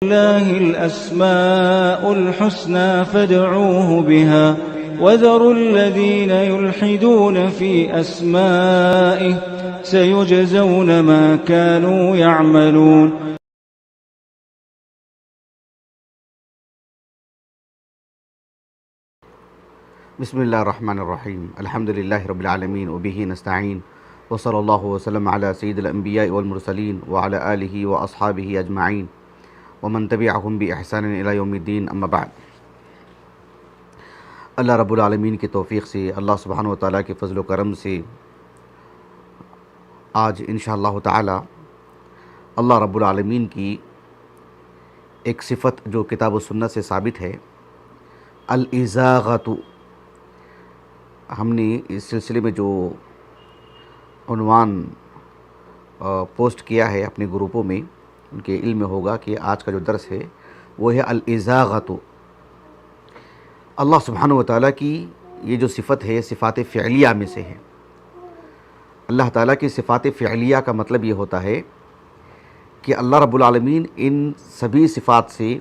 لله الأسماء الحسنى فادعوه بها وذروا الذين يلحدون في أسمائه سيجزون ما كانوا يعملون. بسم اللہ الرحمن الرحیم الحمد للہ رب العالمین وبہ نستعین وصلی اللہ وسلم علی سید الانبیاء والمرسلین وعلی آلہ واصحابہ اجمعین ومن تبعہم بإحسان الی یوم الدین، اما بعد۔ اللہ رب العالمین کی توفیق سے، اللہ سبحانہ وتعالیٰ کے فضل و کرم سے آج انشاءاللہ تعالی اللہ رب العالمین کی ایک صفت جو کتاب و سنت سے ثابت ہے، الازاغۃ، ہم نے اس سلسلے میں جو عنوان پوسٹ کیا ہے اپنے گروپوں میں، ان کے علم میں ہوگا کہ آج کا جو درس ہے وہ ہے الازاغۃ۔ اللہ سبحانہ وتعالیٰ کی یہ جو صفت ہے صفات فعلیہ میں سے ہے۔ اللہ تعالیٰ کی صفات فعلیہ کا مطلب یہ ہوتا ہے کہ اللہ رب العالمین ان سبھی صفات سے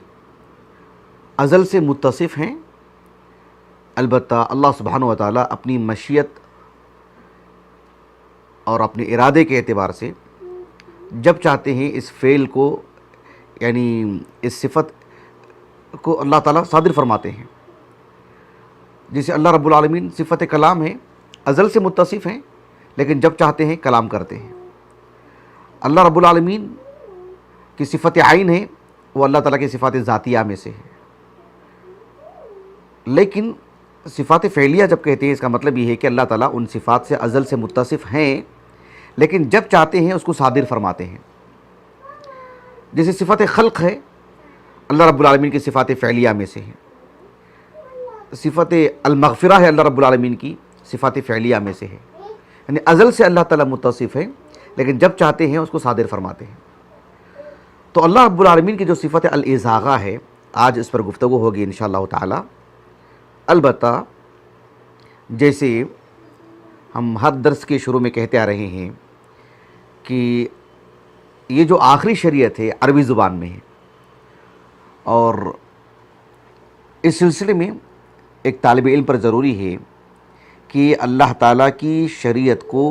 ازل سے متصف ہیں، البتہ اللہ سبحانہ وتعالیٰ اپنی مشیت اور اپنے ارادے کے اعتبار سے جب چاہتے ہیں اس فعل کو، یعنی اس صفت کو اللہ تعالیٰ صادر فرماتے ہیں۔ جیسے اللہ رب العالمین صفت کلام ہے، ازل سے متصف ہیں لیکن جب چاہتے ہیں کلام کرتے ہیں۔ اللہ رب العالمین کی صفت عین ہے، وہ اللہ تعالیٰ کی صفات ذاتیہ میں سے ہے۔ لیکن صفات فعلیہ جب کہتے ہیں اس کا مطلب یہ ہے کہ اللہ تعالیٰ ان صفات سے ازل سے متصف ہیں لیکن جب چاہتے ہیں اس کو صادر فرماتے ہیں۔ جیسے صفت خلق ہے، اللہ رب العالمین کی صفات فعلیہ میں سے ہے۔ صفت المغفرہ ہے، اللہ رب العالمین کی صفات فعلیہ میں سے ہے، یعنی ازل سے اللہ تعالیٰ متصف ہے لیکن جب چاہتے ہیں اس کو صادر فرماتے ہیں۔ تو اللہ رب العالمین کی جو صفت الازاغہ ہے، آج اس پر گفتگو ہوگی انشاءاللہ تعالی۔ البتہ جیسے ہم ہر درس کے شروع میں کہتے آ رہے ہیں کہ یہ جو آخری شریعت ہے عربی زبان میں ہے، اور اس سلسلے میں ایک طالب علم پر ضروری ہے کہ اللہ تعالیٰ کی شریعت کو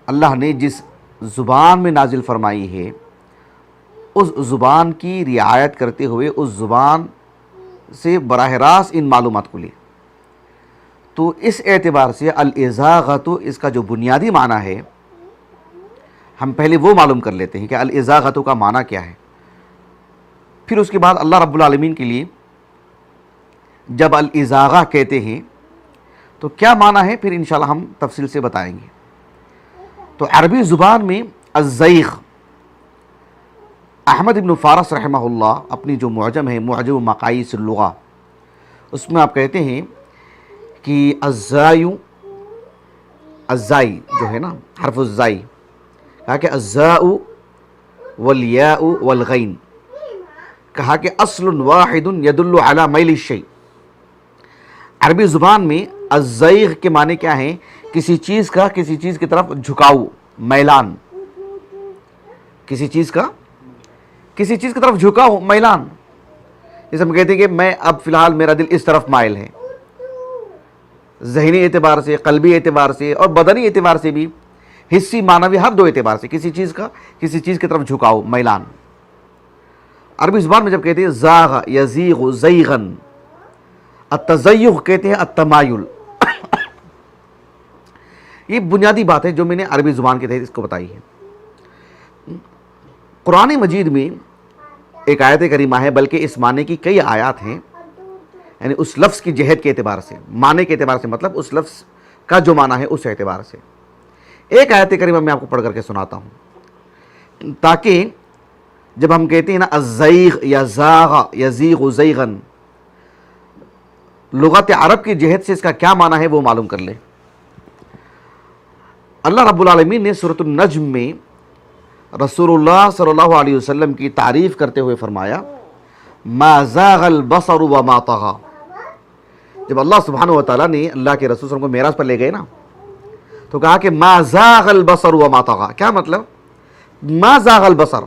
اللہ نے جس زبان میں نازل فرمائی ہے اس زبان کی رعایت کرتے ہوئے اس زبان سے براہ راست ان معلومات کو لے۔ تو اس اعتبار سے الازاغۃ، اس کا جو بنیادی معنی ہے ہم پہلے وہ معلوم کر لیتے ہیں کہ الازاغۃ کا معنی کیا ہے، پھر اس کے بعد اللہ رب العالمین کے لیے جب الازاغہ کہتے ہیں تو کیا معنی ہے، پھر انشاءاللہ ہم تفصیل سے بتائیں گے۔ تو عربی زبان میں الزیغ، احمد ابن فارس رحمہ اللہ اپنی جو معجم ہے، معجم مقاییس اللغہ، اس میں آپ کہتے ہیں کہ الزائی جو ہے نا، حرف الزائی، کہا کہ الزاء والیاء والغین، کہا کہ اصل واحد یدل علی میل الشیء۔ عربی زبان میں الزیغ کے معنی کیا ہیں؟ کسی چیز کا کسی چیز کی طرف جھکاؤ، میلان، کسی چیز کا کسی چیز کی طرف جھکاؤ، میلان۔ جیسے ہم کہتے ہیں کہ میں اب فی الحال میرا دل اس طرف مائل ہے، ذہنی اعتبار سے، قلبی اعتبار سے اور بدنی اعتبار سے بھی، حسی معنوی ہر دو اعتبار سے کسی چیز کا کسی چیز کی طرف جھکاؤ، میلان۔ عربی زبان میں جب کہتے ہیں زاغ یزیغ زیغن، التزیغ کہتے ہیں التمایل۔ یہ بنیادی بات ہے جو میں نے عربی زبان کے تحت اس کو بتائی ہے۔ قرآن مجید میں ایک آیت کریمہ ہے، بلکہ اس معنی کی کئی آیات ہیں، یعنی اس لفظ کی جہت کے اعتبار سے، معنی کے اعتبار سے، مطلب اس لفظ کا جو معنی ہے اس اعتبار سے۔ ایک آیت کریمہ میں آپ کو پڑھ کر کے سناتا ہوں، تاکہ جب ہم کہتے ہیں نا الزیغ یا زاغ یزیغ زیغن، لغت عرب کی جہت سے اس کا کیا معنی ہے وہ معلوم کر لیں۔ اللہ رب العالمین نے سورۃ النجم میں رسول اللہ صلی اللہ علیہ وسلم کی تعریف کرتے ہوئے فرمایا ما زاغ البصر وما طغى۔ جب اللہ سبحانہ وتعالیٰ نے اللہ کے رسول صلی اللہ علیہ وسلم کو معراج پر لے گئے نا، تو کہا کہ ما زاغ البصر وما طغى۔ کیا مطلب؟ ما زاغ البصر،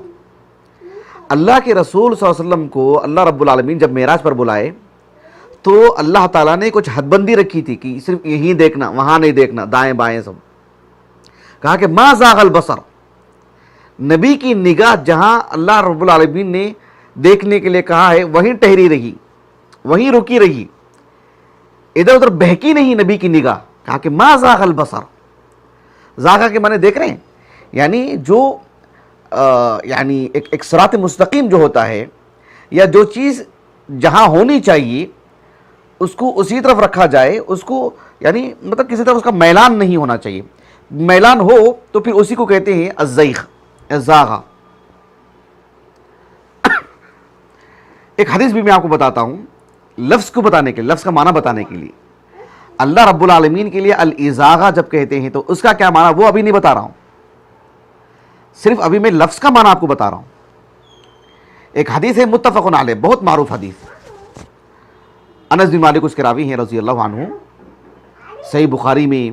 اللہ کے رسول صلی اللہ علیہ وسلم کو اللہ رب العالمین جب معراج پر بلائے تو اللہ تعالیٰ نے کچھ حد بندی رکھی تھی کہ صرف یہیں دیکھنا، وہاں نہیں دیکھنا، دائیں بائیں سب. کہا کہ ما زاغ البصر، نبی کی نگاہ جہاں اللہ رب العالمین نے دیکھنے کے لیے کہا ہے وہیں ٹھہری رہی، وہیں رکی رہی، ادھر ادھر بہکی نہیں نبی کی نگاہ. کہا کہ ما زاغ البصر، زاغا کے معنی دیکھ رہے ہیں، یعنی جو یعنی ایک صراط مستقیم جو ہوتا ہے، یا جو چیز جہاں ہونی چاہیے اس کو اسی طرف رکھا جائے، اس کو یعنی مطلب کسی طرف اس کا میلان نہیں ہونا چاہیے. میلان ہو تو پھر اسی کو کہتے ہیں الزیغ، زاغا. ایک حدیث بھی میں آپ کو بتاتا ہوں لفظ کو بتانے کے لیے، لفظ کا معنی بتانے کے لیے. اللہ رب العالمین کے لیے الازاغہ جب کہتے ہیں تو اس کا کیا معنی وہ ابھی نہیں بتا رہا ہوں، صرف ابھی میں لفظ کا معنی آپ کو بتا رہا ہوں. ایک حدیث ہے متفق علیہ، بہت معروف حدیث، انس بن مالک اس کے راوی ہیں رضی اللہ عنہ. صحیح بخاری میں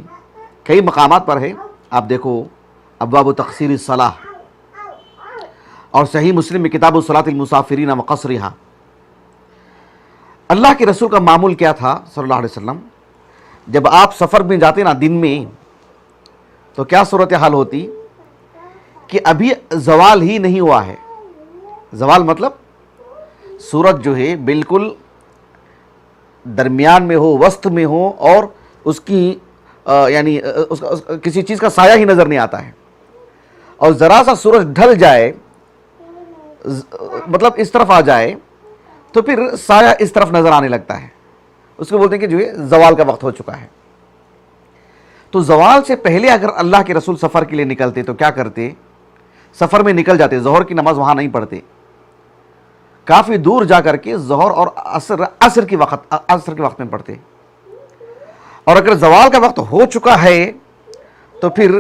کئی مقامات پر ہے، آپ دیکھو ابواب تقصیر الصلاح، اور صحیح مسلم میں کتاب الصلاۃ المسافرین وقصرها. اللہ کے رسول کا معمول کیا تھا صلی اللہ علیہ وسلم، جب آپ سفر میں جاتے نا دن میں تو کیا صورتحال ہوتی کہ ابھی زوال ہی نہیں ہوا ہے. زوال مطلب سورج جو ہے بالکل درمیان میں ہو، وسط میں ہو، اور اس کی یعنی کسی چیز کا سایہ ہی نظر نہیں آتا ہے، اور ذرا سا سورج ڈھل جائے، مطلب اس طرف آ جائے تو پھر سایہ اس طرف نظر آنے لگتا ہے، اس کو بولتے ہیں کہ جو ہے زوال کا وقت ہو چکا ہے. تو زوال سے پہلے اگر اللہ کے رسول سفر کے لیے نکلتے تو کیا کرتے؟ سفر میں نکل جاتے، ظہر کی نماز وہاں نہیں پڑھتے، کافی دور جا کر کے ظہر اور عصر کے وقت میں پڑھتے. اور اگر زوال کا وقت ہو چکا ہے تو پھر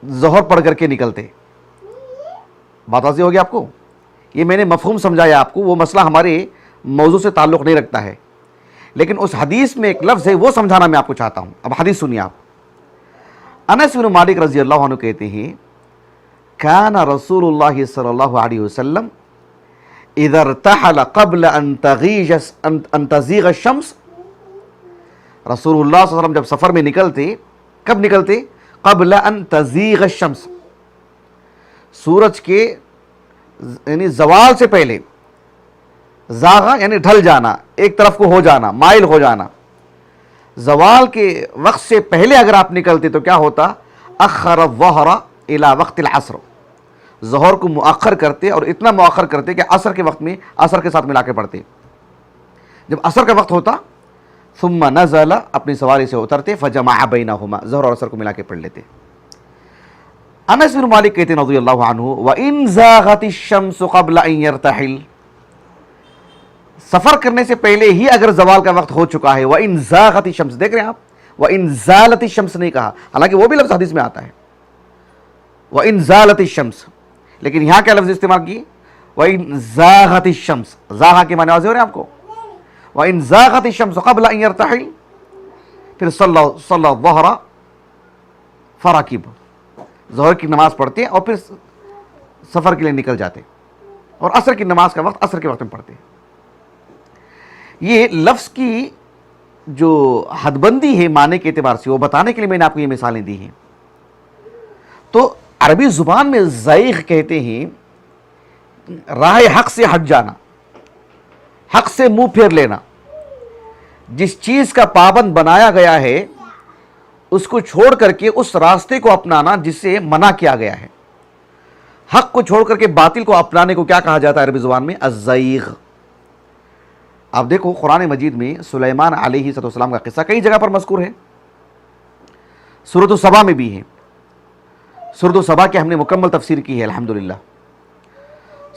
ظہر پڑھ کر کے نکلتے. بات واضح ہوگی آپ کو؟ یہ میں نے مفہوم سمجھایا آپ کو، وہ مسئلہ ہمارے موضوع سے تعلق نہیں رکھتا ہے، لیکن اس حدیث میں ایک لفظ ہے وہ سمجھانا میں آپ کو چاہتا ہوں. اب حدیث سنیے آپ. انس بن مالک رضی اللہ عنہ کہتے ہیں کان رسول اللہ صلی اللہ علیہ وسلم اذا ارتحل قبل ان تزیغ الشمس. رسول اللہ صلی اللہ علیہ وسلم جب سفر میں نکلتے، کب نکلتے؟ قبل ان تزیغ الشمس، سورج کے یعنی زوال سے پہلے. زاغا یعنی ڈھل جانا، ایک طرف کو ہو جانا، مائل ہو جانا. زوال کے وقت سے پہلے اگر آپ نکلتے تو کیا ہوتا؟ اخر الظہر الى وقت العصر، ظہر کو مؤخر کرتے، اور اتنا مؤخر کرتے کہ عصر کے وقت میں عصر کے ساتھ ملا کے پڑھتے. جب عصر کا وقت ہوتا ثم نزل، اپنی سواری سے اترتے، فجمع بینہما، ظہر اور عصر کو ملا کے پڑھ لیتے. انس بن مالک کہتے ہیں رضی اللہ عنہ وَإِن زَاغَتِ الشَّمْسُ قَبْلَ أَن يَرْتَحِلْ، سفر کرنے سے پہلے ہی اگر زوال کا وقت ہو چکا ہے. وَإِن زَاغَتِ الشَّمْسُ، دیکھ رہے ہیں آپ، وَإِن زَالَتِ الشَّمْسُ نہیں کہا، حالانکہ وہ بھی لفظ حدیث میں آتا ہے وَإِن زَالَتِ الشَّمْسُ، لیکن یہاں کیا لفظ استعمال کی؟ وَإِن زَاغَتِ الشَّمْسُ. زاغا کے معنی واضح ہو رہے ہیں آپ کو؟ وَإِن زَاغَتِ الشَّمْسُ قَبْلَ أَن يَرْتَحِلْ، پھر صلی الظہر فرَكِبَ، ظہر کی نماز پڑھتے اور پھر سفر کے لیے نکل جاتے، اور عصر کی نماز کا وقت عصر کے وقت میں پڑھتے. یہ لفظ کی جو حد بندی ہے معنی کے اعتبار سے وہ بتانے کے لیے میں نے آپ کو یہ مثالیں دی ہیں. تو عربی زبان میں زیغ کہتے ہیں راہ حق سے ہٹ جانا، حق سے منہ پھیر لینا. جس چیز کا پابند بنایا گیا ہے اس کو چھوڑ کر کے اس راستے کو اپنانا جس سے منع کیا گیا ہے. حق کو چھوڑ کر کے باطل کو اپنانے کو کیا کہا جاتا ہے عربی زبان میں؟ الزیغ. آپ دیکھو قرآن مجید میں سلیمان علیہ السلام کا قصہ کئی جگہ پر مذکور ہے، سورۃ السبا میں بھی ہے. سورۃ السبا کی ہم نے مکمل تفسیر کی ہے الحمدللہ.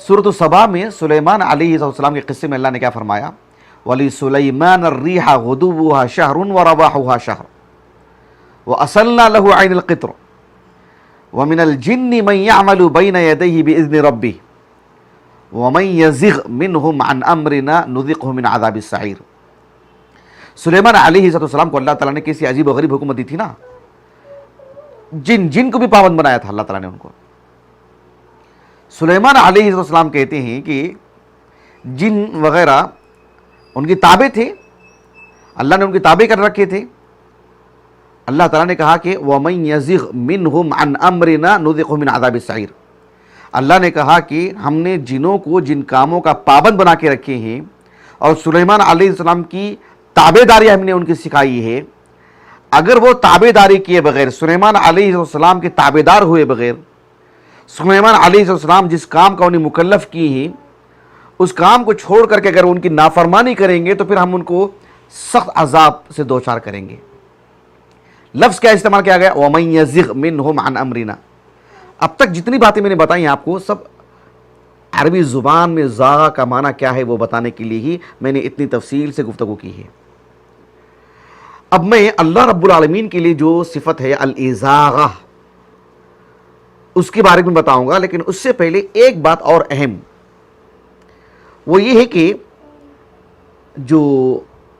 سورۃ السبا میں سلیمان علیہ السلام کے قصے میں اللہ نے کیا فرمایا؟ وَلِسُلَيْمَانَ الرِّيحَ غُدُوُّهَا شَهْرٌ وَرَوَاحُهَا شَهْرٌ وَأَصَلْنَا لَهُ عَيْنَ الْقِطْرِ وَمِنَ الْجِنِّ مَنْ يَعْمَلُ بَيْنَ يَدَيْهِ بِإِذْنِ رَبِّهِ وَمَنْ يَزِغْ مِنْهُمْ عَنْ أَمْرِنَا نُذِقْهُ مِنْ عَذَابِ السَّعِيرِ. سلیمان علیہ السلام کو اللہ تعالیٰ نے کیسی عجیب و غریب حکومت دی تھی نا، جن کو بھی پابند بنایا تھا اللہ تعالیٰ نے ان کو. سلیمان علیہ السلام کہتے ہیں کہ جن وغیرہ ان کی تابع تھے، اللہ نے ان کی تابع کر رکھے تھے. اللہ تعالیٰ نے کہا کہ وَمَن يَزِغْ مِنْهُمْ عَنْ أَمْرِنَا نُذِقْهُ مِنْ عَذَابِ السَّعِيرِ. اللہ نے کہا کہ ہم نے جنوں کو جن کاموں کا پابند بنا کے رکھے ہیں اور سلیمان علیہ السلام کی تابع داری ہم نے ان کی سکھائی ہے، اگر وہ تابع داری کیے بغیر، سلیمان علیہ السلام کے تابع دار ہوئے بغیر، سلیمان علیہ السلام جس کام کا انہیں مکلف کی ہیں اس کام کو چھوڑ کر کے اگر ان کی نافرمانی کریں گے تو پھر ہم ان کو سخت عذاب سے دوچار کریں گے. لفظ کیا استعمال کیا گیا؟ وَمَن يَزِغْ مِنْهُمْ عَنْ أَمْرِنَا. اب تک جتنی باتیں میں نے بتائی آپ کو سب عربی زبان میں زاغ کا معنی کیا ہے وہ بتانے کے لیے ہی میں نے اتنی تفصیل سے گفتگو کی ہے. اب میں اللہ رب العالمین کے لیے جو صفت ہے الازاغہ اس کے بارے میں بتاؤں گا، لیکن اس سے پہلے ایک بات اور اہم، وہ یہ ہے کہ جو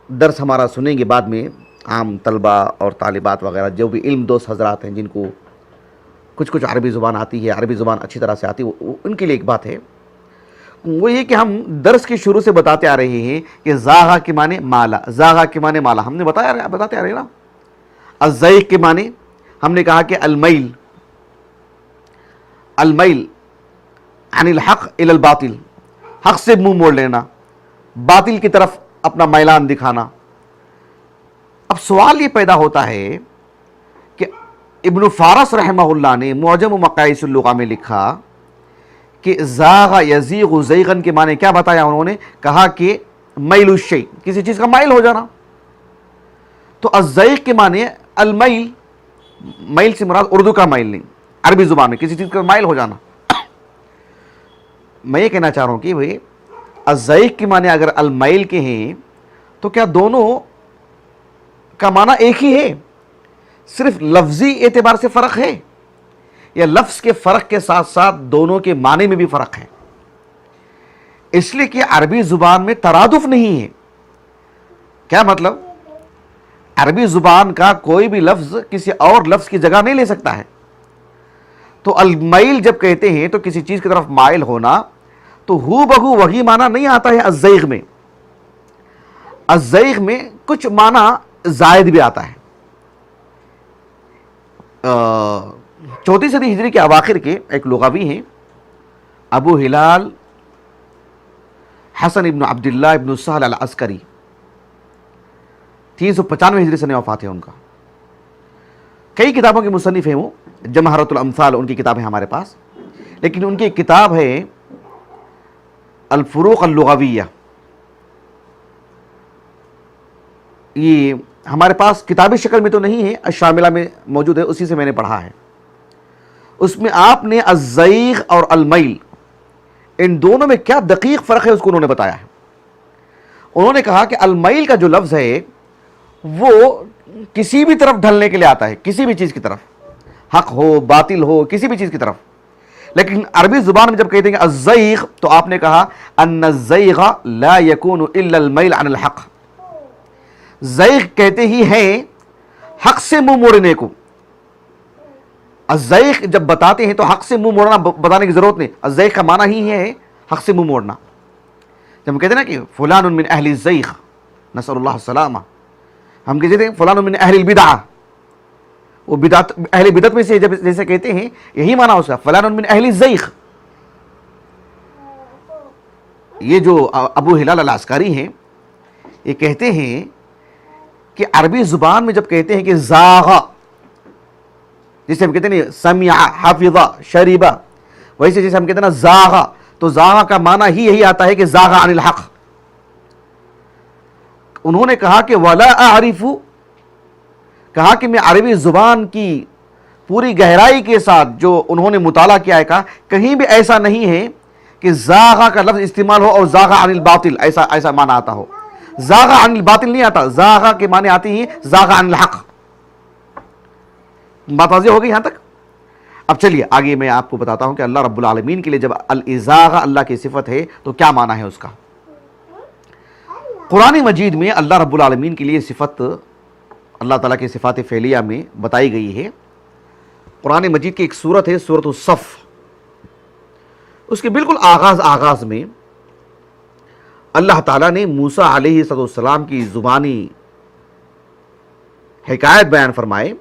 درس ہمارا سنیں گے بعد میں عام طلبہ اور طالبات وغیرہ جو بھی علم دوست حضرات ہیں جن کو کچھ عربی زبان آتی ہے، عربی زبان اچھی طرح سے آتی ہے، ان کے لیے ایک بات ہے، وہ یہ کہ ہم درس کے شروع سے بتاتے آ رہے ہیں کہ زاغہ کے معنی مالا، زاغہ کے معنی مالا، ہم نے بتاتے آ رہے ہیں نا. الزیغ کے معنی ہم نے کہا کہ المیل عن الحق الى الباطل، حق سے منہ موڑ لینا، باطل کی طرف اپنا میلان دکھانا. اب سوال یہ پیدا ہوتا ہے کہ ابن فارس رحمہ اللہ نے معجم مقاییس اللغہ میں لکھا کہ زاغ یزیغ زیغن کے معنی کیا بتایا انہوں نے؟ کہا کہ میل الشیء، کسی چیز کا مائل ہو جانا. تو الزیغ کے معنی المیل، میل سے مراد اردو کا میل نہیں، عربی زبان میں کسی چیز کا مائل ہو جانا. میں یہ کہنا چاہ رہا ہوں کہ بھئی الزیغ کے معنی اگر المیل کے ہیں تو کیا دونوں کا معنی ایک ہی ہے؟ صرف لفظی اعتبار سے فرق ہے یا لفظ کے فرق کے ساتھ ساتھ دونوں کے معنی میں بھی فرق ہے؟ اس لیے کہ عربی زبان میں ترادف نہیں ہے. کیا مطلب؟ عربی زبان کا کوئی بھی لفظ کسی اور لفظ کی جگہ نہیں لے سکتا ہے. تو المیل جب کہتے ہیں تو کسی چیز کی طرف مائل ہونا، تو ہو بہو وہی معنی نہیں آتا ہے الزیغ میں. الزیغ میں کچھ معنی زائد بھی آتا ہے. 4 صدی ہجری کے اواخر کے ایک لغوی ہیں ابو ہلال حسن ابن عبداللہ ابن سہل العسکری، 395 ہجری سے وفات ہے ان کا. کئی کتابوں کے مصنف ہیں، وہ جمہرۃ الامثال ان کی کتاب ہے ہمارے پاس، لیکن ان کی ایک کتاب ہے الفروق اللغویہ. یہ ہمارے پاس کتابی شکل میں تو نہیں ہے، الشاملہ میں موجود ہے، اسی سے میں نے پڑھا ہے. اس میں آپ نے الزیغ اور المیل ان دونوں میں کیا دقیق فرق ہے اس کو انہوں نے بتایا ہے. انہوں نے کہا کہ المیل کا جو لفظ ہے وہ کسی بھی طرف ڈھلنے کے لیے آتا ہے، کسی بھی چیز کی طرف، حق ہو باطل ہو، کسی بھی چیز کی طرف. لیکن عربی زبان میں جب کہتے ہیں کہ الزیغ تو آپ نے کہا ان الزیغ لا یکون الا المیل عن الحق. زیغ کہتے ہی ہیں حق سے منہ موڑنے کو. الزیغ جب بتاتے ہیں تو حق سے منہ موڑنا بتانے کی ضرورت نہیں، الزیغ کا معنی ہی ہے حق سے منہ موڑنا. جب ہم کہتے ہیں نا کہ فلان من اہل الزیغ، نسأل اللہ السلامہ، ہم کہتے ہیں فلان من اہل البدعہ، وہ بدعت اہل بدعت میں سے جب جیسے کہتے ہیں یہی معنی اس کا فلان من اہل الزیغ. یہ جو ابو ہلال العسکری ہیں یہ کہتے ہیں کہ عربی زبان میں جب کہتے ہیں کہ زاغ، جسے ہم کہتے ہیں سمع حفظ شریبہ، ویسے جیسے ہم کہتے ہیں نا زاغ، تو زاغ کا معنی ہی یہی آتا ہے کہ زاغ عن الحق. انہوں نے کہا کہ ولا اعرف، کہا کہ میں عربی زبان کی پوری گہرائی کے ساتھ جو انہوں نے مطالعہ کیا ہے، کہا کہیں بھی ایسا نہیں ہے کہ زاغ کا لفظ استعمال ہو اور زاغ عن الباطل ایسا معنی آتا ہو. زاغ عن الباطل نہیں آتا، زاغ کے معنی آتی ہیں زاغ عن الحق. بات واضح ہو گئی یہاں تک؟ اب چلیے آگے میں آپ کو بتاتا ہوں کہ اللہ رب العالمین کے لیے جب الازاغ اللہ کی صفت ہے تو کیا معنی ہے اس کا. قرآن مجید میں اللہ رب العالمین کے لیے صفت اللہ تعالیٰ کی صفات فعلیہ میں بتائی گئی ہے. قرآن مجید کی ایک سورت ہے سورۃ الصف، اس کے بالکل آغاز میں اللہ تعالیٰ نے موسیٰ علیہ السلام کی زبانی حکایت بیان فرمائے.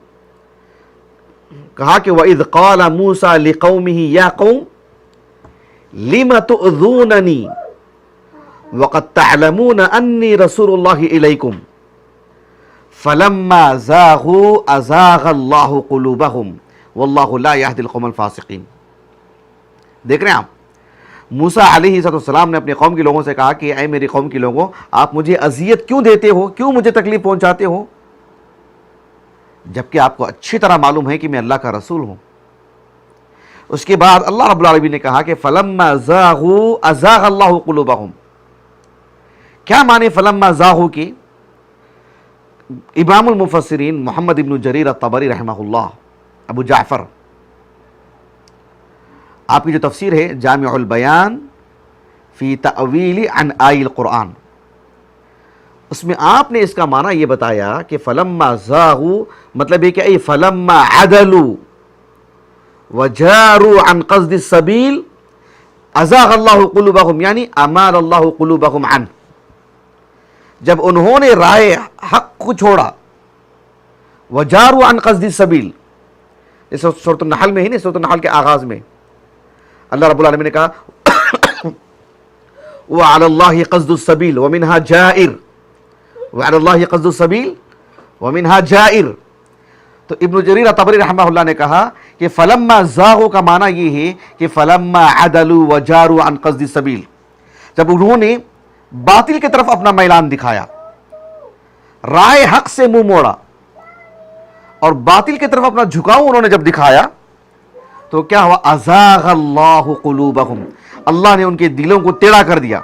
کہا کہ وَإِذْ قَالَ مُوسَىٰ لِقَوْمِهِ يَا قَوْمِ لِمَ تُؤْذُونَنِي وَقَدْ تَعْلَمُونَ أَنِّي رَسُولُ اللَّهِ إِلَيْكُمْ فَلَمَّا زَاغُوا أَزَاغَ اللَّهُ قُلُوبَهُمْ وَاللَّهُ لَا يَهْدِي الْقَوْمَ الْفَاسِقِينَ. دیکھ رہے ہیں آپ, موسیٰ علیہ السلام نے اپنے قوم کے لوگوں سے کہا کہ اے میری قوم کے لوگوں, آپ مجھے اذیت کیوں دیتے ہو, کیوں مجھے تکلیف پہنچاتے ہو, جبکہ آپ کو اچھی طرح معلوم ہے کہ میں اللہ کا رسول ہوں. اس کے بعد اللہ رب العالمین نے کہا کہ فَلَمَّا زَاغُوا أَزَاغَ اللَّهُ قُلُوبَهُمْ. کیا معنی فَلَمَّا زَاغُوا کی؟ امام المفسرین محمد ابن جریر الطبری رحمہ اللہ, ابو جعفر, آپ کی جو تفسیر ہے جامع البیان فی تأویل عنآئی القرآن, اس میں آپ نے اس کا معنی یہ بتایا کہ فلما زاغوا مطلب ہے کہ ای فلما عدلوا وجاروا عن قصد السبیل ازاغ اللہ قلوبہم, یعنی امال اللہ قلوبہم عنہ. جب انہوں نے رائے حق کو چھوڑا, وجاروا عن قصد السبیل, اس سورۃ النحل میں ہی نہیں, سورۃ النحل کے آغاز میں اللہ رب العالمین نے کہا وعلی اللہ قصد السبیل ومنہا جائر, وعلی اللہ قصد السبیل ومنہا جائر. تو ابن جریر طبری رحمہ اللہ نے کہا کہ فلما زاغوا کا معنی یہ ہے کہ فلما عدلوا وجاروا عن قصد السبیل, جب انہوں نے باطل کی طرف اپنا میلان دکھایا, رائے حق سے منہ موڑا اور باطل کی طرف اپنا جھکاؤ انہوں نے جب دکھایا, تو کیا ہوا؟ ازاغ اللہ قلوبہم, اللہ نے ان کے دلوں کو ٹیڑھا کر دیا.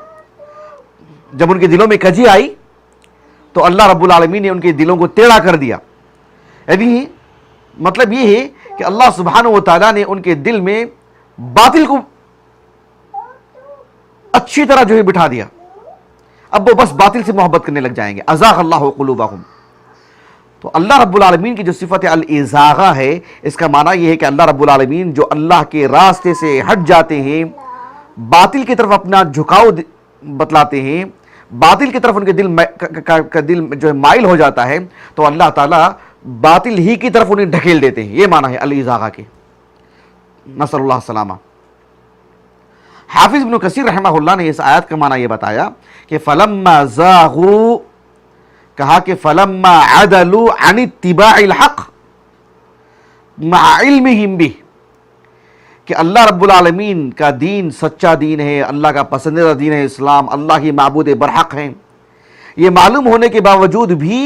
جب ان کے دلوں میں کجی آئی تو اللہ رب العالمین نے ان کے دلوں کو ٹیڑھا کر دیا. یعنی مطلب یہ ہے کہ اللہ سبحانہ و تعالیٰ نے ان کے دل میں باطل کو اچھی طرح جو ہے بٹھا دیا, اب وہ بس باطل سے محبت کرنے لگ جائیں گے. ازاغ اللہ قلوبہم. تو اللہ رب العالمین کی جو صفت الازاغہ ہے, اس کا معنی یہ ہے کہ اللہ رب العالمین جو اللہ کے راستے سے ہٹ جاتے ہیں, باطل کی طرف اپنا جھکاؤ بتلاتے ہیں, باطل کی طرف ان کے دل جو ہے مائل ہو جاتا ہے, تو اللہ تعالیٰ باطل ہی کی طرف انہیں ڈھکیل دیتے ہیں. یہ معنی ہے الازاغہ کے. نسأل اللہ السلامہ. حافظ ابن کثیر رحمہ اللہ نے اس آیت کا معنی یہ بتایا کہ فلما زاغوا, کہا کہ فلما عدلوا عن اتباع الحق مع علمہم بہ, کہ اللہ رب العالمین کا دین سچا دین ہے, اللہ کا پسندیدہ دین ہے اسلام, اللہ ہی معبود برحق ہیں. یہ معلوم ہونے کے باوجود بھی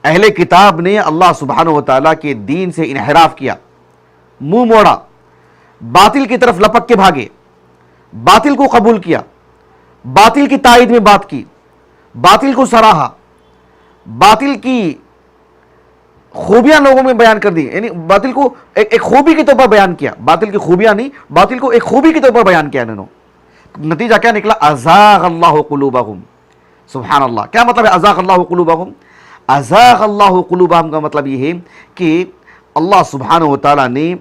اہل کتاب نے اللہ سبحانہ و تعالیٰ کے دین سے انحراف کیا, منہ موڑا, باطل کی طرف لپک کے بھاگے, باطل کو قبول کیا, باطل کی تائید میں بات کی, باطل کو سراہا, باطل کی خوبیاں لوگوں میں بیان کر دی. یعنی باطل کو ایک خوبی کے طور پر بیان کیا, باطل کی خوبیاں نہیں, باطل کو ایک خوبی کے طور پر بیان کیا انہوں نے. نتیجہ کیا نکلا؟ ازاغ اللہ قلوبہم. سبحان اللہ. کیا مطلب ہے ازاغ اللہ قلوبہم؟ ازاغ اللہ قلوبہم کا مطلب یہ ہے کہ اللہ سبحانہ و تعالیٰ نے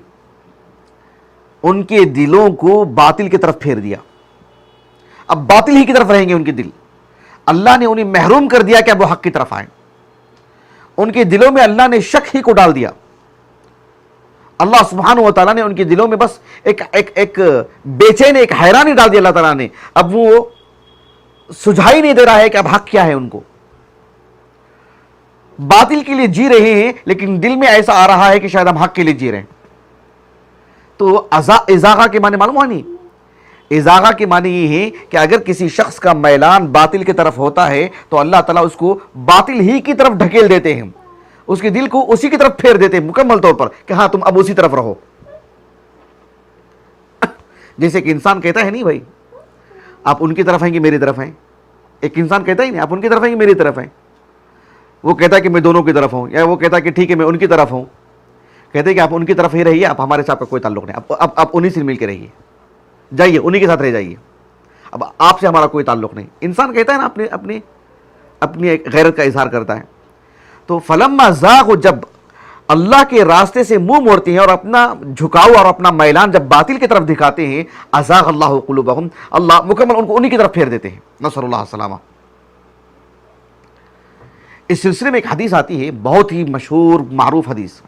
ان کے دلوں کو باطل کی طرف پھیر دیا. اب باطل ہی کی طرف رہیں گے ان کے دل. اللہ نے انہیں محروم کر دیا کہ اب وہ حق کی طرف آئیں. ان کے دلوں میں اللہ نے شک ہی کو ڈال دیا. اللہ سبحانہ و تعالیٰ نے ان کے دلوں میں بس ایک بے چین, ایک حیرانی ڈال دی اللہ تعالیٰ نے. اب وہ سجھائی نہیں دے رہا ہے کہ اب حق کیا ہے. ان کو باطل کے لیے جی رہے ہیں لیکن دل میں ایسا آ رہا ہے کہ شاید ہم حق کے لیے جی رہے ہیں. تو ازاغہ کے معنی معلوم ہے نہیں؟ ازاغہ کے معنی یہ ہے کہ اگر کسی شخص کا میلان باطل کی طرف ہوتا ہے تو اللہ تعالیٰ اس کو باطل ہی کی طرف ڈھکیل دیتے ہیں, اس کے دل کو اسی کی طرف پھیر دیتے ہیں مکمل طور پر کہ ہاں تم اب اسی طرف رہو. جیسے کہ انسان کہتا ہے نہیں بھائی آپ ان کی طرف ہیں کہ میری طرف ہیں. ایک انسان کہتا ہی نہیں آپ ان کی طرف ہیں کہ میری طرف ہیں. وہ کہتا ہے کہ میں دونوں کی طرف ہوں, یا وہ کہتا ہے کہ ٹھیک ہے میں ان کی طرف ہوں. کہتے ہیں کہ آپ ان کی طرف ہی رہیے, آپ ہمارے ساتھ کا کوئی تعلق نہیں, آپ انہی سے مل کے رہیے, جائیے انہی کے ساتھ رہ جائیے, اب آپ سے ہمارا کوئی تعلق نہیں. انسان کہتا ہے نا اپنی غیرت کا اظہار کرتا ہے. تو فلما زاغوا, جب اللہ کے راستے سے منہ موڑتے ہیں اور اپنا جھکاؤ اور اپنا میلان جب باطل کی طرف دکھاتے ہیں، ازاغ اللہ قلوبہم، اللہ مکمل ان کو انہی کی طرف پھیر دیتے ہیں، نسأل اللہ السلامہ۔ اس سلسلے میں ایک حدیث آتی ہے، بہت ہی مشہور معروف حدیث،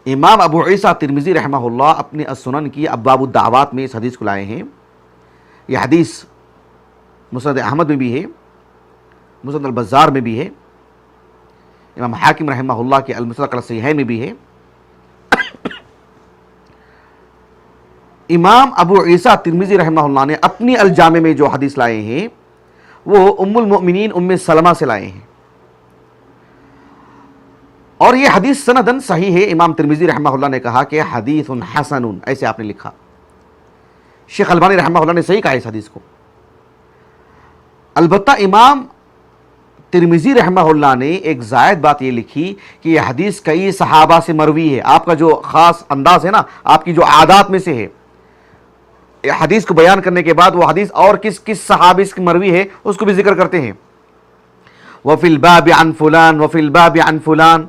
امام ابو عیسیٰ ترمذی رحمہ اللہ اپنے السنن کی ابواب الدعوات میں اس حدیث کو لائے ہیں۔ یہ حدیث مسند احمد میں بھی ہے، مسند البزار میں بھی ہے، امام حاکم رحمہ اللہ کے المستدرک علی الصحیحین میں بھی ہے۔ امام ابو عیسیٰ ترمذی رحمہ اللہ نے اپنی الجامع میں جو حدیث لائے ہیں وہ ام المؤمنین ام سلمہ سے لائے ہیں، اور یہ حدیث سندن صحیح ہے۔ امام ترمذی رحمہ اللہ نے کہا کہ حدیث حسن، ایسے آپ نے لکھا۔ شیخ البانی رحمہ اللہ نے صحیح کہا اس حدیث کو۔ البتہ امام ترمذی رحمہ اللہ نے ایک زائد بات یہ لکھی کہ یہ حدیث کئی صحابہ سے مروی ہے۔ آپ کا جو خاص انداز ہے نا، آپ کی جو عادات میں سے ہے، حدیث کو بیان کرنے کے بعد وہ حدیث اور کس کس صحابی سے مروی ہے اس کو بھی ذکر کرتے ہیں۔ وفی الباب عن فلان وفی الباب عن فلان،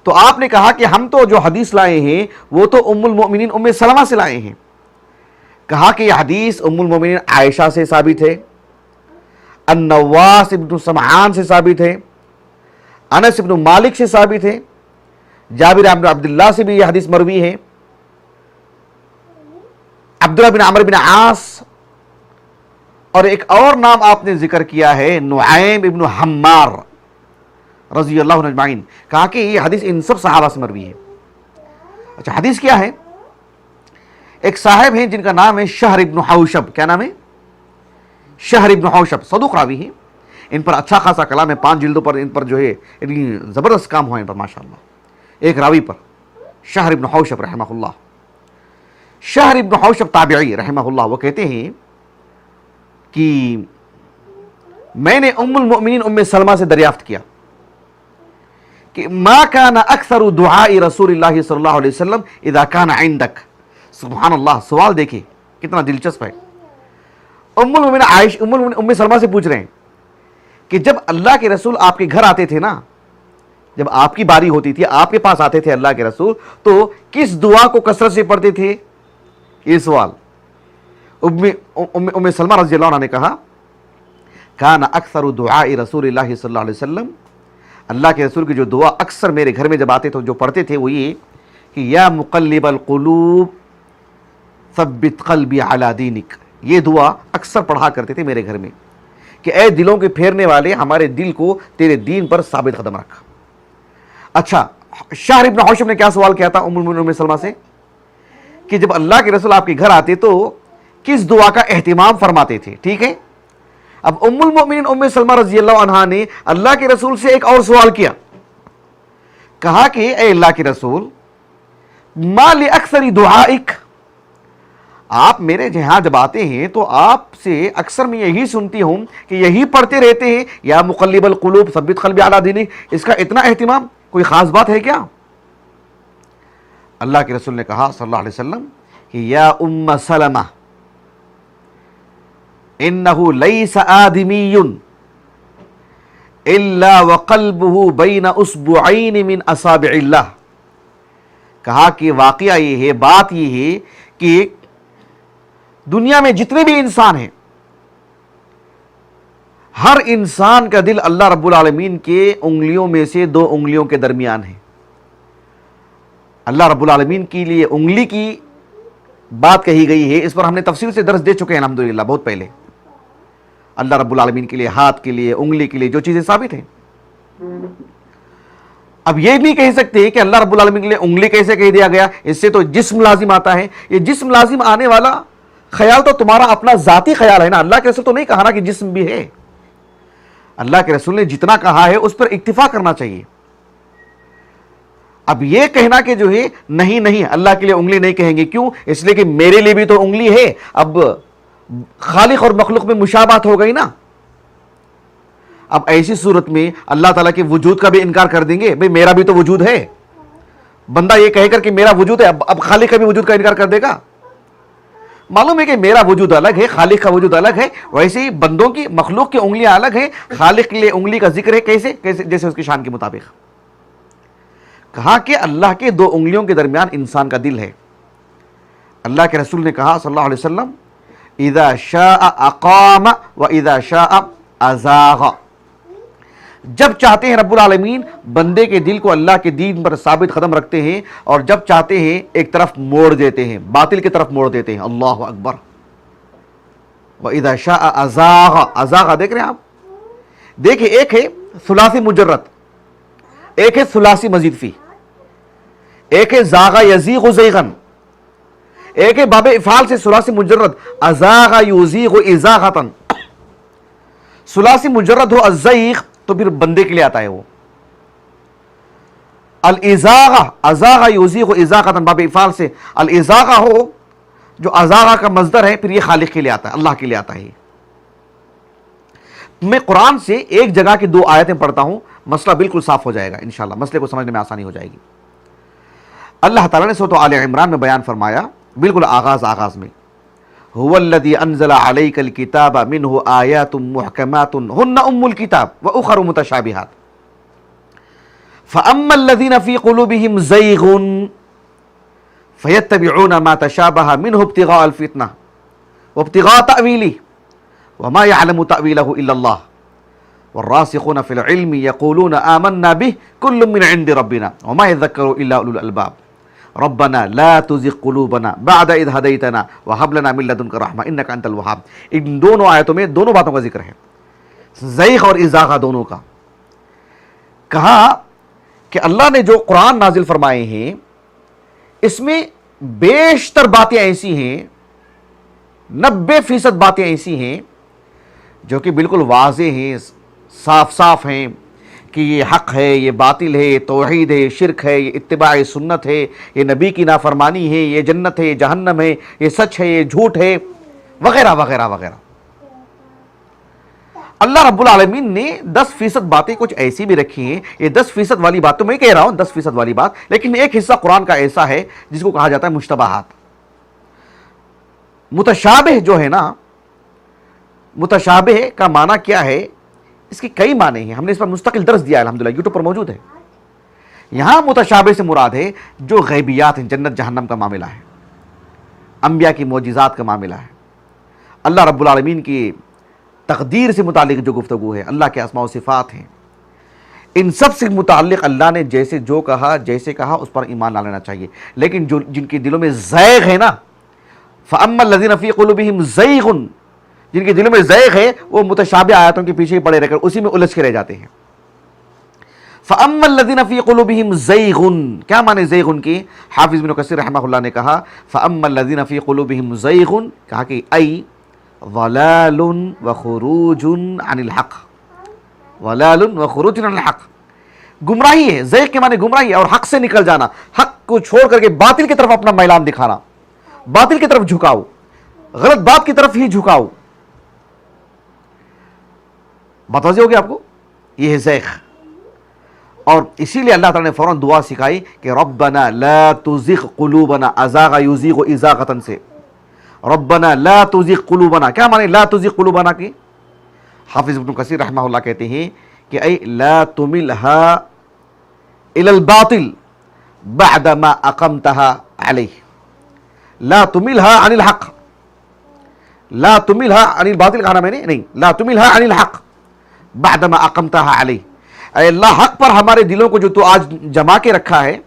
تو آپ نے کہا کہ ہم تو جو حدیث لائے ہیں وہ تو ام المؤمنین ام سلمہ سے لائے ہیں۔ کہا کہ یہ حدیث ام المؤمنین عائشہ سے ثابت ہے، النواس ابن سمعان سے ثابت ہے، انس ابن مالک سے ثابت ہے، جابر بن عبداللہ سے بھی یہ حدیث مروی ہے، عبداللہ بن عمرو بن عاص، اور ایک اور نام آپ نے ذکر کیا ہے نعیم ابن حمار رضی اللہ عنہ اجمعین۔ کہا کہ یہ حدیث ان سب صحابہ سے مروی ہے۔ اچھا، حدیث کیا ہے؟ ایک صاحب ہیں جن کا نام ہے شہر ابن حوشب۔ کیا نام ہے؟ شہر ابن حوشب، صدوق راوی ہیں، ان پر اچھا خاصا کلام ہے، 5 جلدوں پر ان پر جو ہے زبردست کام ہوا ان پر ماشاءاللہ۔ ایک راوی پر شہر ابن حوشب رحمہ اللہ، شہر ابن حوشب تابعی رحمہ اللہ، وہ کہتے ہیں کہ میں نے ام المؤمنین ام سلمہ سے دریافت کیا کہ ما کان اکثر دعاء رسول اللہ صلی اللہ علیہ وسلم اذا کان عندک۔ سبحان اللہ، سوال دیکھیں کتنا دلچسپ ہے۔ ام المؤمنین عائشہ ام سلمہ سے پوچھ رہے ہیں کہ جب اللہ کے رسول آپ کے گھر آتے تھے نا، جب آپ کی باری ہوتی تھی، آپ کے پاس آتے تھے اللہ کے رسول، تو کس دعا کو کثرت سے پڑھتے تھے؟ یہ سوال۔ ام سلمہ رضی اللہ عنہ نے کہا کان اکثر دعاء رسول اللہ صلی اللہ علیہ وسلم، اللہ کے رسول کی جو دعا اکثر میرے گھر میں جب آتے تھے جو پڑھتے تھے وہ یہ کہ یا مقلب القلوب ثبت قلبی علی دینک۔ یہ دعا اکثر پڑھا کرتے تھے میرے گھر میں کہ اے دلوں کے پھیرنے والے، ہمارے دل کو تیرے دین پر ثابت قدم رکھ۔ اچھا، شہر ابن حوشب نے کیا سوال کیا تھا ام المؤمنین ام سلمہ سے کہ جب اللہ کے رسول آپ کے گھر آتے تو کس دعا کا اہتمام فرماتے تھے؟ ٹھیک ہے، اب ام المؤمنین ام سلمہ رضی اللہ عنہا نے اللہ کے رسول سے ایک اور سوال کیا، کہا کہ اے اللہ کے رسول ما لاکثر دعائک، آپ میرے جہاں جب آتے ہیں تو آپ سے اکثر میں یہی سنتی ہوں کہ یہی پڑھتے رہتے ہیں یا مقلب القلوب ثبت قلبی علی دینک، اس کا اتنا اہتمام کوئی خاص بات ہے کیا؟ اللہ کے رسول نے کہا صلی اللہ علیہ وسلم کہ یا ام سلمہ انہ لیس آدمی الا وقلبہ بین اصبعین من اصابع اللہ۔ کہا کہ واقعہ یہ ہے، بات یہ ہے کہ دنیا میں جتنے بھی انسان ہیں، ہر انسان کا دل اللہ رب العالمین کے انگلیوں میں سے 2 انگلیوں کے درمیان ہے۔ اللہ رب العالمین کے لیے انگلی کی بات کہی گئی ہے، اس پر ہم نے تفصیل سے درس دے چکے ہیں الحمدللہ بہت پہلے۔ اللہ رب العالمین کے لیے ہاتھ کے لیے، انگلی کے لیے جو چیزیں ثابت ہیں، اب یہ نہیں کہہ سکتے کہ اللہ رب العالمین کے لیے انگلی کیسے کہہ دیا گیا، اس سے تو جسم لازم آتا ہے۔ یہ جسم لازم آنے والا خیال تو تمہارا اپنا ذاتی خیال ہے نا، اللہ کے رسول تو نہیں کہا نا کہ جسم بھی ہے۔ اللہ کے رسول نے جتنا کہا ہے اس پر اکتفا کرنا چاہیے۔ اب یہ کہنا کہ جو ہے نہیں اللہ کے لیے انگلی نہیں کہیں گے، کیوں؟ اس لیے کہ میرے لیے بھی تو انگلی ہے۔ اب خالق اور مخلوق میں مشابہت ہو گئی نا۔ اب ایسی صورت میں اللہ تعالیٰ کے وجود کا بھی انکار کر دیں گے، بھئی میرا بھی تو وجود ہے۔ بندہ یہ کہے کر کہ میرا وجود ہے، اب خالق کا بھی وجود کا انکار کر دے گا۔ معلوم ہے کہ میرا وجود الگ ہے، خالق کا وجود الگ ہے، ویسے ہی بندوں کی، مخلوق کی انگلیاں الگ ہیں، خالق کے لیے انگلی کا ذکر ہے کیسے جیسے اس کی شان کے مطابق۔ کہا کہ اللہ کے دو انگلیوں کے درمیان انسان کا دل ہے. اللہ کے رسول نے کہا صلی اللہ علیہ وسلم اذا شاء اقام و اذا شاء ازاغ. جب چاہتے ہیں رب العالمین بندے کے دل کو اللہ کے دین پر ثابت قدم رکھتے ہیں، اور جب چاہتے ہیں ایک طرف موڑ دیتے ہیں، باطل کی طرف موڑ دیتے ہیں. اللہ اکبر. وَإِذَا شَاءَ أَزَاغَ. ازاغ دیکھ رہے ہیں آپ؟ دیکھیں، ایک ہے ثلاثی مجرد، ایک ہے ثلاثی مزید فی، ایک ہے زاغ یزیغ زیغن، ایک ہے باب افعال سے ثلاثی مجرد ازاغ یزیغ ازاغتن. ثلاثی مجرد ہو الزیغ تو پھر بندے کے لیے آتا ہے وہ. الازاغ ازاغ یزیغ ازاغتن باب افعال سے الازاغ ہو جو ازاغ کا مصدر ہے، پھر یہ خالق کے لیے آتا ہے، اللہ کے لیے آتا ہے. میں قرآن سے ایک جگہ کی 2 آیتیں پڑھتا ہوں، مسئلہ بالکل صاف ہو جائے گا انشاءاللہ، مسئلے کو سمجھنے میں آسانی ہو جائے گی. اللہ تعالیٰ نے سورۃ آل عمران میں بیان فرمایا، بالکل آغاز میں، هو الذي انزل عليك الكتاب منه آيات محكمات هن ام الكتاب واخر متشابهات فاما الذين في قلوبهم زيغ فيتبعون ما تشابه منه ابتغاء الفتنة وابتغاء تأويله وما يعلم تأويله إلا الله والراسخون في العلم يقولون آمنا به كل من عند ربنا وما يذكر إلا أولو الألباب ربنا لا تزغ قلوبنا بعد إذ هديتنا وهب لنا من لدنك رحمة إنك أنت الوهاب. ان دونوں آیتوں میں دونوں باتوں کا ذکر ہے، زیغ اور ازاغہ دونوں کا. کہا کہ اللہ نے جو قرآن نازل فرمائے ہیں اس میں بیشتر باتیں ایسی ہیں، 90% باتیں ایسی ہیں جو کہ بالکل واضح ہیں، صاف ہیں کہ یہ حق ہے، یہ باطل ہے، یہ توحید ہے، شرک ہے، یہ اتباع سنت ہے، یہ نبی کی نافرمانی ہے، یہ جنت ہے، یہ جہنم ہے، یہ سچ ہے، یہ جھوٹ ہے، وغیرہ وغیرہ وغیرہ. اللہ رب العالمین نے 10% باتیں کچھ ایسی بھی رکھی ہیں. یہ 10% والی بات تو میں کہہ رہا ہوں 10% والی بات، لیکن ایک حصہ قرآن کا ایسا ہے جس کو کہا جاتا ہے مشتبہات. متشابہ جو ہے نا، متشابہ کا معنی کیا ہے؟ اس کی کئی معنی ہیں، ہم نے اس پر مستقل درس دیا ہے الحمدللہ، یوٹیوب پر موجود ہے. یہاں متشابہ سے مراد ہے جو غیبیات ہیں، جنت جہنم کا معاملہ ہے، انبیاء کی معجزات کا معاملہ ہے، اللہ رب العالمین کی تقدیر سے متعلق جو گفتگو ہے، اللہ کے اسماء و صفات ہیں، ان سب سے متعلق اللہ نے جو کہا اس پر ایمان لا لینا چاہیے. لیکن جن کے دلوں میں زیغ ہے نا، فَأَمَّا الَّذِينَ فِي قُلُوبِهِمْ زَيْغٌ، جن کے دلوں میں زیغ ہے وہ متشابہ آیاتوں کے پیچھے پڑے رہ کر اسی میں الجھ کے رہ جاتے ہیں. فَأَمَّا الَّذِينَ فِي قُلُوبِهِمْ زَيْغٌ، کیا معنی زیغن کی؟ حافظ ابن کثیر رحمہ اللہ نے کہا فَأَمَّا الَّذِينَ فِي قُلُوبِهِمْ زَيْغٌ، کہا کہ ای ضلال وخروج عن الحق، ضلال وخروج عن الحق، گمراہی ہے. زیغ کے معنی گمراہی ہے اور حق سے نکل جانا، حق کو چھوڑ کر کے باطل کی طرف اپنا میلان دکھانا، باطل کی طرف جھکاؤ، غلط بات کی طرف ہی جھکاؤ. بات واضح ہوگی آپ کو؟ یہ ہے زیغ. اور اسی لیے اللہ تعالیٰ نے فوراً دعا سکھائی کہ ربنا لا تزغ قلوبنا، ازاغ یزیغ ازاغتن سے، ربنا لا تزغ قلوبنا. کیا معنی لا تزغ قلوبنا کی؟ حافظ ابن کثیر رحمہ اللہ کہتے ہیں کہ ای لا تملها الى الباطل بعد ما اقمتها علیہ، لا تملها عن الحق، لا تملها عن الباطل کہا میں نے نہیں، لا تملها عن الحق بعد ما اقمتها علیہ. اے اللہ حق پر ہمارے دلوں کو جو تو آج جما کے رکھا ہے،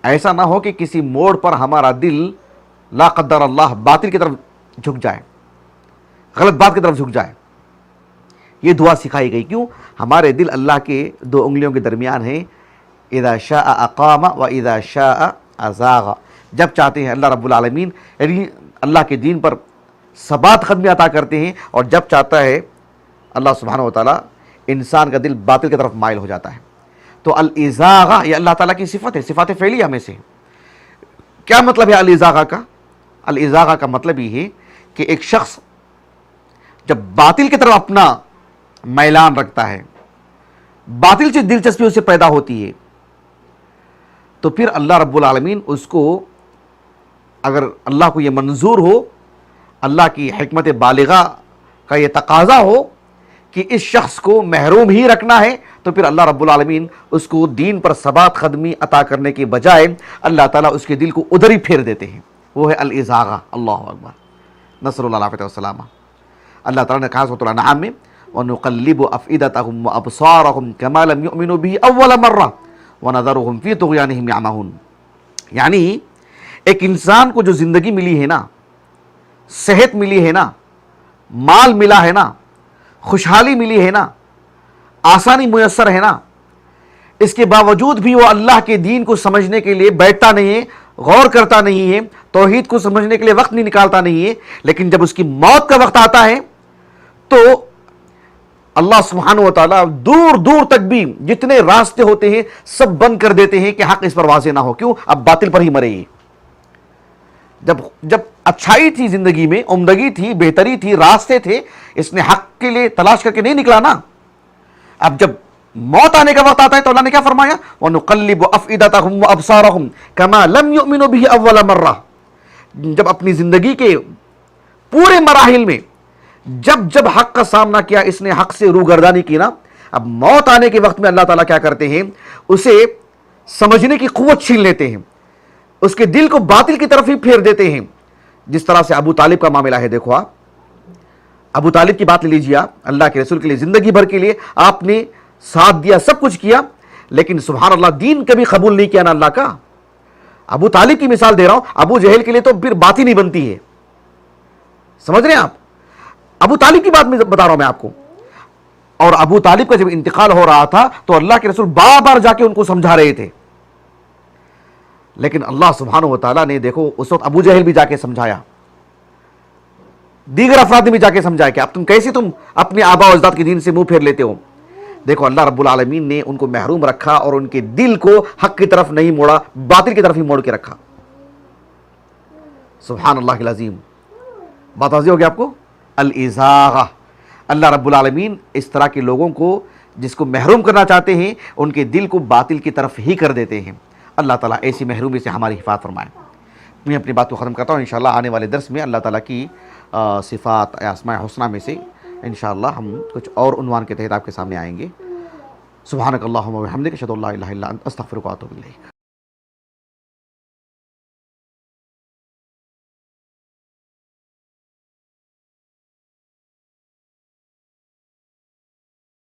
ایسا نہ ہو کہ کسی موڑ پر ہمارا دل لا قدر اللہ باطل کی طرف جھک جائے، غلط بات کی طرف جھک جائے. یہ دعا سکھائی گئی. کیوں؟ ہمارے دل اللہ کے 2 انگلیوں کے درمیان ہیں. اذا شاء اقام و اذا شاء ازاغ، جب چاہتے ہیں اللہ رب العالمین یعنی اللہ کے دین پر ثبات قدمی عطا کرتے ہیں، اور جب چاہتا ہے اللہ سبحانہ و تعالیٰ انسان کا دل باطل کی طرف مائل ہو جاتا ہے. تو الازاغہ یہ اللہ تعالیٰ کی صفت ہے، صفات فعلیہ میں سے. کیا مطلب ہے الازاغہ کا؟ الازاغہ کا مطلب یہ ہے کہ ایک شخص جب باطل کی طرف اپنا میلان رکھتا ہے، باطل سے دلچسپی اسے پیدا ہوتی ہے، تو پھر اللہ رب العالمین اس کو، اگر اللہ کو یہ منظور ہو، اللہ کی حکمت بالغہ کا یہ تقاضا ہو کہ اس شخص کو محروم ہی رکھنا ہے، تو پھر اللہ رب العالمین اس کو دین پر ثبات قدمی عطا کرنے کے بجائے اللہ تعالیٰ اس کے دل کو ادھر ہی پھیر دیتے ہیں. وہ ہے الازاغہ. اللہ اکبر. نصر اللہ علیہ وسلم. اللہ تعالیٰ نے کہا سورۃ الانعام میں وَنُقَلِّبُ أَفْئِدَتَهُمْ وَأَبْصَارَهُمْ كَمَا لَمْ يُؤْمِنُوا بِهِ أَوَّلَ مَرَّةٍ وَنَذَرُهُمْ فِي طُغْيَانِهِمْ يَعْمَهُونَ. یعنی ایک انسان کو جو زندگی ملی ہے نا، صحت ملی ہے نا، مال ملا ہے نا، خوشحالی ملی ہے نا، آسانی میسر ہے نا، اس کے باوجود بھی وہ اللہ کے دین کو سمجھنے کے لیے بیٹھتا نہیں ہے، غور کرتا نہیں ہے، توحید کو سمجھنے کے لیے وقت نہیں نکالتا نہیں ہے. لیکن جب اس کی موت کا وقت آتا ہے تو اللہ سبحانہ و تعالیٰ دور دور تک بھی جتنے راستے ہوتے ہیں سب بند کر دیتے ہیں کہ حق اس پر واضح نہ ہو. کیوں؟ اب باطل پر ہی مرے گی. جب اچھائی تھی زندگی میں، عمدگی تھی، بہتری تھی، راستے تھے، اس نے حق کے لیے تلاش کر کے نہیں نکلا نا. اب جب موت آنے کا وقت آتا ہے تو اللہ نے کیا فرمایا؟ وَنُقَلِّبُ أَفْئِدَتَهُمْ وَأَبْصَارَهُمْ كَمَا لَمْ يُؤْمِنُوا بِهِ أَوَّلَ مَرَّةٍ. جب اپنی زندگی کے پورے مراحل میں جب حق کا سامنا کیا، اس نے حق سے روگردانی کی نا، اب موت آنے کے وقت میں اللہ تعالیٰ کیا کرتے ہیں؟ اسے سمجھنے کی قوت چھین لیتے ہیں، اس کے دل کو باطل کی طرف ہی پھیر دیتے ہیں. جس طرح سے ابو طالب کا معاملہ ہے. دیکھو آپ ابو طالب کی بات لے لیجیے. آپ اللہ کے رسول کے لیے زندگی بھر کے لیے آپ نے ساتھ دیا، سب کچھ کیا، لیکن سبحان اللہ دین کبھی قبول نہیں کیا نا اللہ کا. ابو طالب کی مثال دے رہا ہوں. ابو جہل کے لیے تو پھر بات ہی نہیں بنتی ہے. سمجھ رہے ہیں آپ؟ ابو طالب کی بات میں بتا رہا ہوں میں آپ کو. اور ابو طالب کا جب انتقال ہو رہا تھا تو اللہ کے رسول بار بار جا کے ان کو سمجھا رہے تھے، لیکن اللہ سبحانہ و تعالیٰ نے دیکھو اس وقت ابو جہل بھی جا کے سمجھایا، دیگر افراد نے بھی جا کے سمجھایا کہ اب تم کیسے اپنے آباء و اجداد کے دین سے منہ پھیر لیتے ہو. دیکھو اللہ رب العالمین نے ان کو محروم رکھا اور ان کے دل کو حق کی طرف نہیں موڑا، باطل کی طرف ہی موڑ کے رکھا. سبحان اللہ العظیم. بات واضح ہو گیا آپ کو؟ الازاغہ. اللہ رب العالمین اس طرح کے لوگوں کو جس کو محروم کرنا چاہتے ہیں ان کے دل کو باطل کی طرف ہی کر دیتے ہیں. اللہ تعالیٰ ایسی محرومی سے ہماری حفاظت فرمائے. میں اپنی بات کو ختم کرتا ہوں. انشاءاللہ آنے والے درس میں اللہ تعالیٰ کی صفات اسماء حسنہ میں سے انشاءاللہ ہم کچھ اور عنوان کے تحت آپ کے سامنے آئیں گے. سبحانک اللہم و بحمدک اشہد ان لا الہ الا انت استغفرک و اتوب الیک.